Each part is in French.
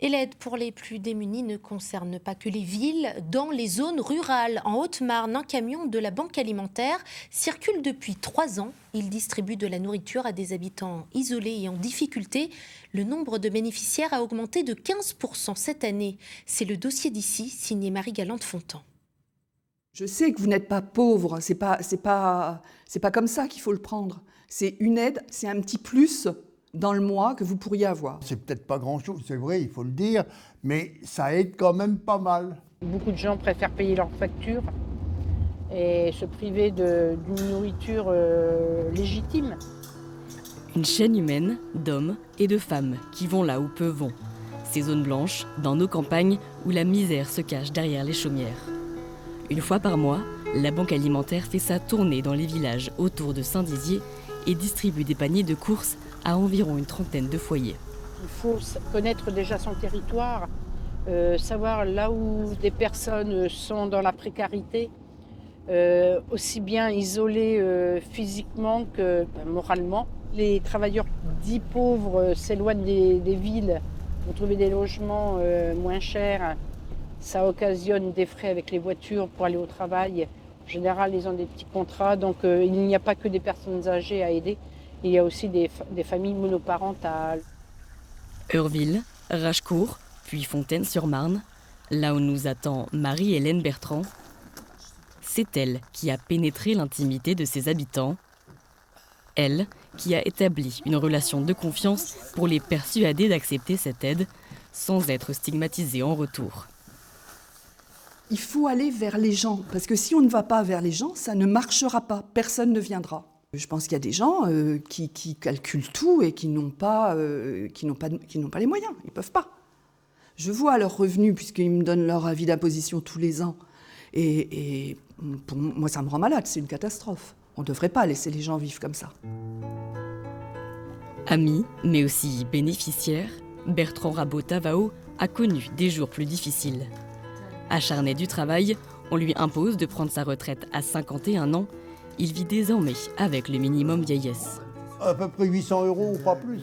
Et l'aide pour les plus démunis ne concerne pas que les villes. Dans les zones rurales, en Haute-Marne, un camion de la Banque alimentaire circule depuis 3 ans. Il distribue de la nourriture à des habitants isolés et en difficulté. Le nombre de bénéficiaires a augmenté de 15% cette année. C'est le dossier d'ici, signé Marie Galante-Fontan. Je sais que vous n'êtes pas pauvre, c'est pas comme ça qu'il faut le prendre. C'est une aide, c'est un petit plus dans le mois que vous pourriez avoir. C'est peut-être pas grand-chose, c'est vrai, il faut le dire, mais ça aide quand même pas mal. Beaucoup de gens préfèrent payer leurs factures et se priver d'une nourriture légitime. Une chaîne humaine d'hommes et de femmes qui vont là où peu vont. Ces zones blanches, dans nos campagnes, où la misère se cache derrière les chaumières. Une fois par mois, la Banque alimentaire fait sa tournée dans les villages autour de Saint-Dizier et distribue des paniers de courses à environ une trentaine de foyers. Il faut connaître déjà son territoire, savoir là où des personnes sont dans la précarité, aussi bien isolées physiquement que moralement. Les travailleurs dits pauvres s'éloignent des villes pour trouver des logements moins chers. Ça occasionne des frais avec les voitures pour aller au travail. En général, ils ont des petits contrats, donc il n'y a pas que des personnes âgées à aider. Il y a aussi des familles monoparentales. Eurville, Rachecourt, puis Fontaine-sur-Marne, là où nous attend Marie-Hélène Bertrand. C'est elle qui a pénétré l'intimité de ses habitants. Elle qui a établi une relation de confiance pour les persuader d'accepter cette aide sans être stigmatisée en retour. Il faut aller vers les gens, parce que si on ne va pas vers les gens, ça ne marchera pas, personne ne viendra. Je pense qu'il y a des gens qui calculent tout et qui n'ont pas les moyens, ils ne peuvent pas. Je vois leurs revenus, puisqu'ils me donnent leur avis d'imposition tous les ans, et pour moi ça me rend malade, c'est une catastrophe. On ne devrait pas laisser les gens vivre comme ça. Ami, mais aussi bénéficiaire, Bertrand Rabot-Tavao a connu des jours plus difficiles. Acharné du travail, on lui impose de prendre sa retraite à 51 ans. Il vit désormais avec le minimum vieillesse. À peu près 800 € ou pas plus.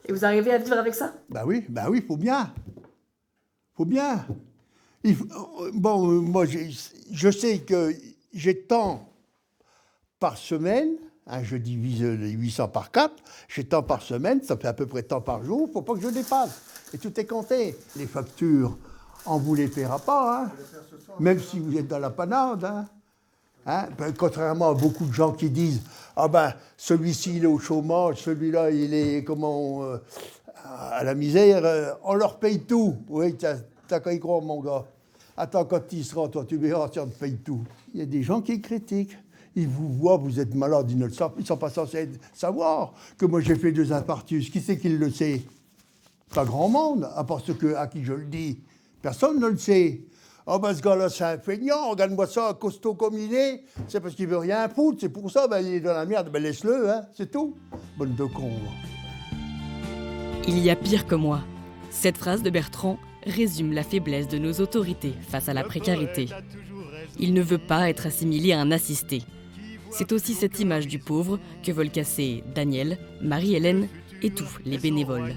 Et vous arrivez à vivre avec ça ? Bah oui, faut bien. Faut bien. Moi, je sais que j'ai tant par semaine, hein, je divise les 800 par 4, j'ai tant par semaine, ça fait à peu près tant par jour, faut pas que je dépasse. Et tout est compté. Les factures, on vous les paiera pas, hein, même si vous êtes dans la panade. Hein. Contrairement à beaucoup de gens qui disent « Ah ben, celui-ci il est au chômage, celui-là il est à la misère, on leur paye tout. » Oui, t'as qu'à y croire, mon gars. Attends, quand il sera, toi, tu verras, on te paye tout. Il y a des gens qui critiquent. Ils vous voient, vous êtes malade, ils ne le savent, ils ne sont pas censés savoir que moi j'ai fait 2 infarctus. Qui c'est qui le sait? Pas grand monde, à part ceux à qui je le dis. Personne ne le sait. Oh ben ce gars-là, c'est un feignant, regarde-moi ça, costaud comme il est, c'est parce qu'il veut rien foutre, c'est pour ça, il est dans la merde, laisse-le, hein, c'est tout. Bonne de con. Il y a pire que moi. Cette phrase de Bertrand résume la faiblesse de nos autorités face à la précarité. Il ne veut pas être assimilé à un assisté. C'est aussi cette image du pauvre que veulent casser Daniel, Marie-Hélène et tous les bénévoles.